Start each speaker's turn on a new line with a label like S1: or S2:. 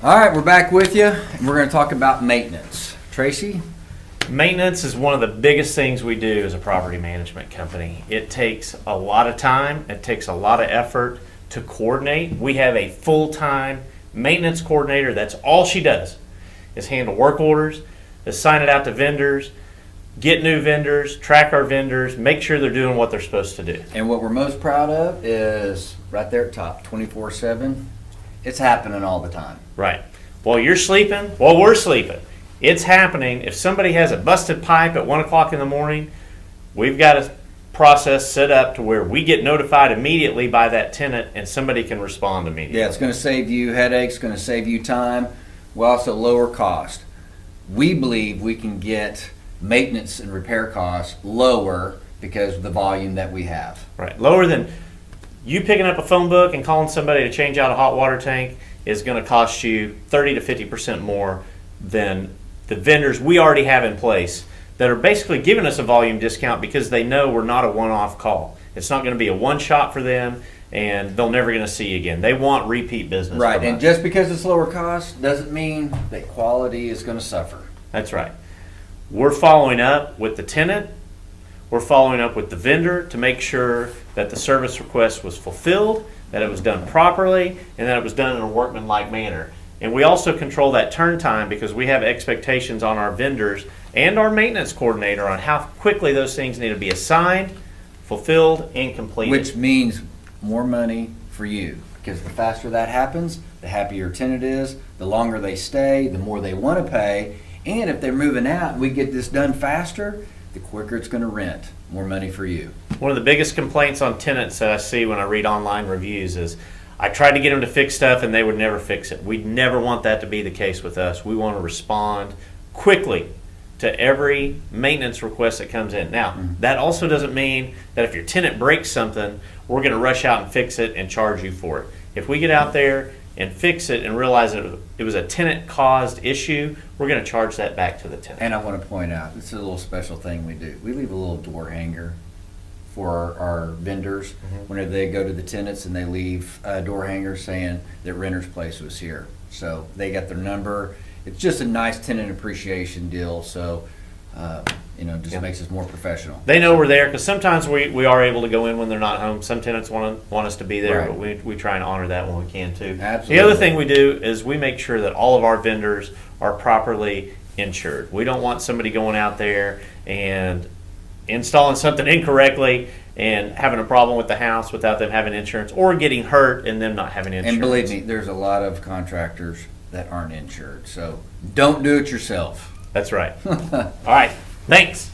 S1: All right, we're back with you, and we're going to talk about maintenance. Tracy?
S2: Maintenance is one of the biggest things we do as a property management company. It takes a lot of time, it takes a lot of effort to coordinate. We have a full-time maintenance coordinator. That's all she does, is handle work orders, assign it out to vendors, get new vendors, track our vendors, make sure they're doing what they're supposed to do.
S1: And what we're most proud of is right there at top, 24/7. It's happening all the time.
S2: Right. While you're sleeping, while we're sleeping, it's happening. If somebody has a busted pipe at 1 o'clock in the morning, we've got a process set up to where we get notified immediately by that tenant and somebody can respond immediately.
S1: Yeah, it's going to save you headaches, going to save you time, while also lower cost. We believe we can get maintenance and repair costs lower because of the volume that we have.
S2: Right. Lower than you picking up a phone book and calling somebody to change out a hot water tank is going to cost you 30 to 50% more than the vendors we already have in place that are basically giving us a volume discount because they know we're not a one-off call. It's not going to be a one-shot for them, and they're never going to see you again. They want repeat business.
S1: Right, and just because it's lower cost doesn't mean that quality is going to suffer.
S2: That's right. We're following up with the tenant. We're following up with the vendor to make sure that the service request was fulfilled, that it was done properly, and that it was done in a workmanlike manner. And we also control that turn time because we have expectations on our vendors and our maintenance coordinator on how quickly those things need to be assigned, fulfilled, and completed.
S1: Which means more money for you, because the faster that happens, the happier your tenant is, the longer they stay, the more they want to pay, and if they're moving out and we get this done faster, the quicker it's going to rent. More money for you.
S2: One of the biggest complaints on tenants that I see when I read online reviews is I tried to get them to fix stuff and they would never fix it. We never want that to be the case with us. We want to respond quickly to every maintenance request that comes in. Now, that also doesn't mean that if your tenant breaks something, we're going to rush out and fix it and charge you for it. If we get out there and fix it and realize that it was a tenant-caused issue, we're going to charge that back to the tenant.
S1: And I want to point out, this is a little special thing we do. We leave a little door hanger for our vendors whenever they go to the tenants, and they leave a door hanger saying that Renter's Place was here. So they got their number. It's just a nice tenant appreciation deal, so just makes us more professional.
S2: They know we're there because sometimes we are able to go in when they're not home. Some tenants want us to be there,
S1: Right.
S2: but we try and honor that when we can too.
S1: Absolutely.
S2: The other thing we do is we make sure that all of our vendors are properly insured. We don't want somebody going out there and installing something incorrectly and having a problem with the house without them having insurance, or getting hurt and them not having insurance.
S1: And believe me, there's a lot of contractors that aren't insured, so don't do it yourself.
S2: That's right. All right. Thanks.